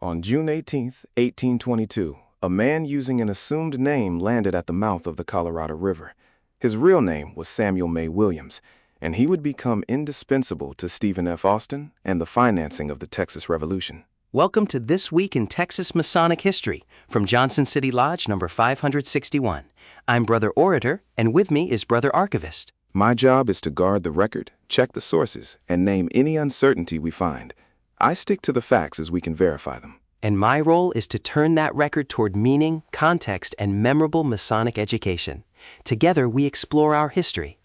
On June 18, 1822, a man using an assumed name landed at the mouth of the Colorado River. His real name was Samuel May Williams, and he would become indispensable to Stephen F. Austin and the financing of the Texas Revolution. Welcome to This Week in Texas Masonic History from Johnson City Lodge number 561. I'm Brother Orator, and with me is Brother Archivist. My job is to guard the record, check the sources, and name any uncertainty we find. I stick to the facts as we can verify them. And my role is to turn that record toward meaning, context, and memorable Masonic education. Together, we explore our history.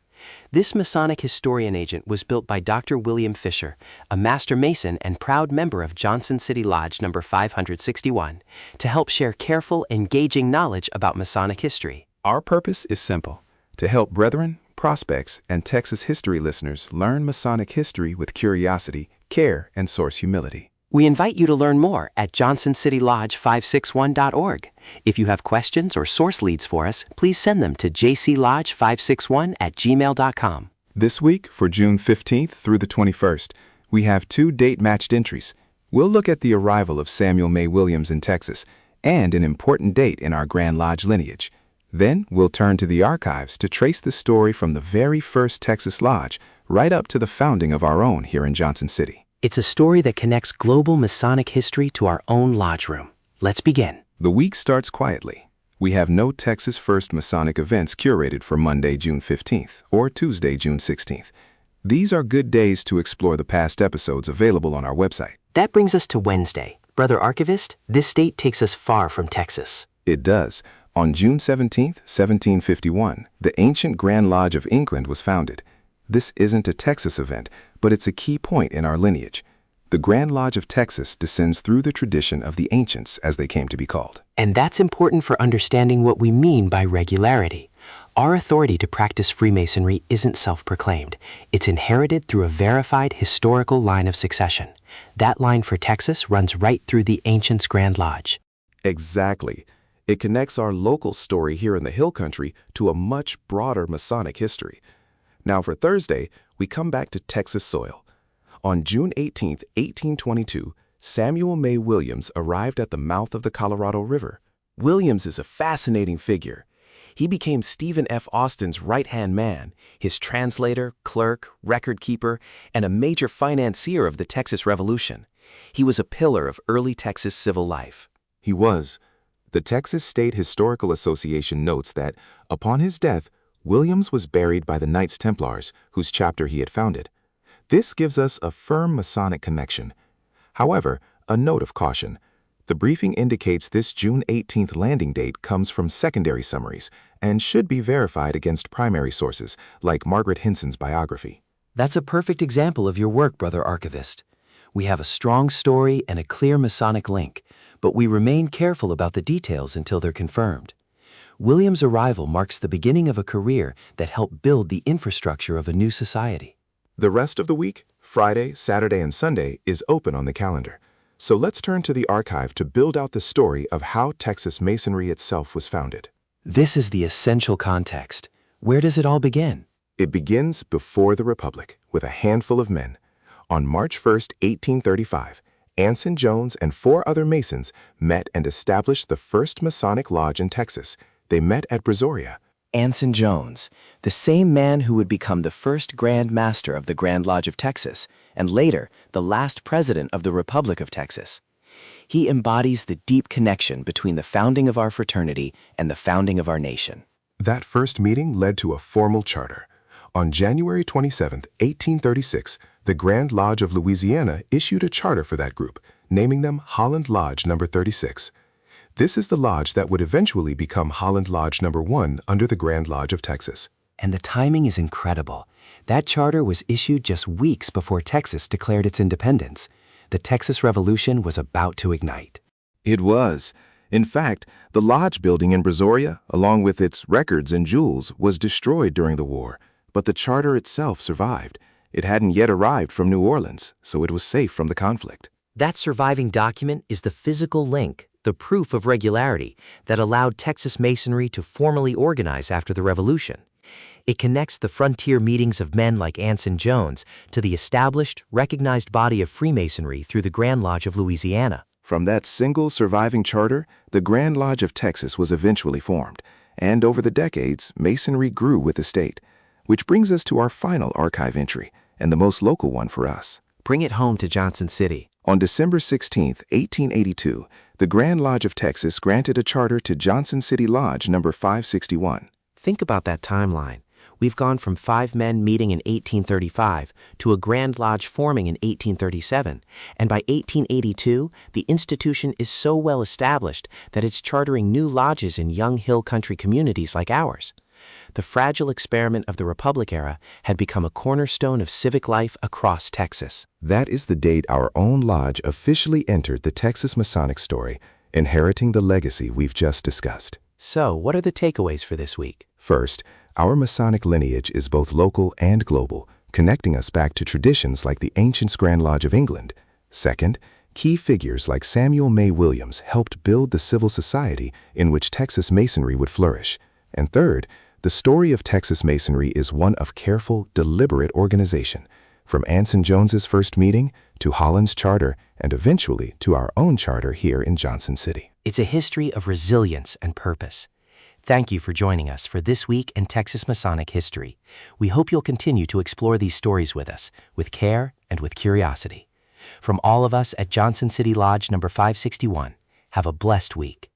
This Masonic historian agent was built by Dr. William Fisher, a Master Mason and proud member of Johnson City Lodge number 561, to help share careful, engaging knowledge about Masonic history. Our purpose is simple: to help brethren, prospects, and Texas history listeners learn Masonic history with curiosity, care, and source humility. We invite you to learn more at johnsоncitylodge561.org. If you have questions or source leads for us, please send them to jclodge561@gmail.com. This week, for June 15th through the 21st, we have 2 date-matched entries. We'll look at the arrival of Samuel May Williams in Texas and an important date in our Grand Lodge lineage. Then we'll turn to the archives to trace the story from the very first Texas Lodge right up to the founding of our own here in Johnson City. It's a story that connects global Masonic history to our own lodge room. Let's begin. The week starts quietly. We have no Texas First Masonic events curated for Monday, June 15th or Tuesday, June 16th. These are good days to explore the past episodes available on our website. That brings us to Wednesday. Brother Archivist, this date takes us far from Texas. It does. On June 17th, 1751, the ancient Grand Lodge of England was founded. This isn't a Texas event, but it's a key point in our lineage. The Grand Lodge of Texas descends through the tradition of the ancients, as they came to be called. And that's important for understanding what we mean by regularity. Our authority to practice Freemasonry isn't self-proclaimed. It's inherited through a verified historical line of succession. That line for Texas runs right through the ancients' Grand Lodge. Exactly. It connects our local story here in the Hill Country to a much broader Masonic history. Now for Thursday, we come back to Texas soil. On June 18, 1822, Samuel May Williams arrived at the mouth of the Colorado River. Williams is a fascinating figure. He became Stephen F. Austin's right-hand man, his translator, clerk, record keeper, and a major financier of the Texas Revolution. He was a pillar of early Texas civil life. He was. The Texas State Historical Association notes that, upon his death, Williams was buried by the Knights Templars, whose chapter he had founded. This gives us a firm Masonic connection. However, a note of caution. The briefing indicates this June 18th landing date comes from secondary summaries and should be verified against primary sources, like Margaret Hinson's biography. That's a perfect example of your work, Brother Archivist. We have a strong story and a clear Masonic link, but we remain careful about the details until they're confirmed. Williams' arrival marks the beginning of a career that helped build the infrastructure of a new society. The rest of the week, Friday, Saturday, and Sunday, is open on the calendar. So let's turn to the archive to build out the story of how Texas Masonry itself was founded. This is the essential context. Where does it all begin? It begins before the Republic, with a handful of men. On March 1st, 1835, Anson Jones and 4 other Masons met and established the first Masonic Lodge in Texas. They met at Brazoria. Anson Jones, the same man who would become the first Grand Master of the Grand Lodge of Texas, and later the last President of the Republic of Texas. He embodies the deep connection between the founding of our fraternity and the founding of our nation. That first meeting led to a formal charter. On January 27, 1836, the Grand Lodge of Louisiana issued a charter for that group, naming them Holland Lodge number 36. This is the lodge that would eventually become Holland Lodge number 1 under the Grand Lodge of Texas. And the timing is incredible. That charter was issued just weeks before Texas declared its independence. The Texas Revolution was about to ignite. It was. In fact, the lodge building in Brazoria, along with its records and jewels, was destroyed during the war, but the charter itself survived. It hadn't yet arrived from New Orleans, so it was safe from the conflict. That surviving document is the physical link, the proof of regularity that allowed Texas Masonry to formally organize after the Revolution. It connects the frontier meetings of men like Anson Jones to the established, recognized body of Freemasonry through the Grand Lodge of Louisiana. From that single surviving charter, the Grand Lodge of Texas was eventually formed, and over the decades, Masonry grew with the state. Which brings us to our final archive entry, and the most local one for us. Bring it home to Johnson City. On December 16, 1882, the Grand Lodge of Texas granted a charter to Johnson City Lodge number 561. Think about that timeline. We've gone from 5 men meeting in 1835 to a Grand Lodge forming in 1837, and by 1882, the institution is so well established that it's chartering new lodges in young hill country communities like ours. The fragile experiment of the Republic era had become a cornerstone of civic life across Texas. That is the date our own lodge officially entered the Texas Masonic story, inheriting the legacy we've just discussed. So, what are the takeaways for this week? First, our Masonic lineage is both local and global, connecting us back to traditions like the ancient Grand Lodge of England. Second, key figures like Samuel May Williams helped build the civil society in which Texas Masonry would flourish. And third, the story of Texas Masonry is one of careful, deliberate organization, from Anson Jones's first meeting to Holland's charter and eventually to our own charter here in Johnson City. It's a history of resilience and purpose. Thank you for joining us for This Week in Texas Masonic History. We hope you'll continue to explore these stories with us, with care and with curiosity. From all of us at Johnson City Lodge number 561, have a blessed week.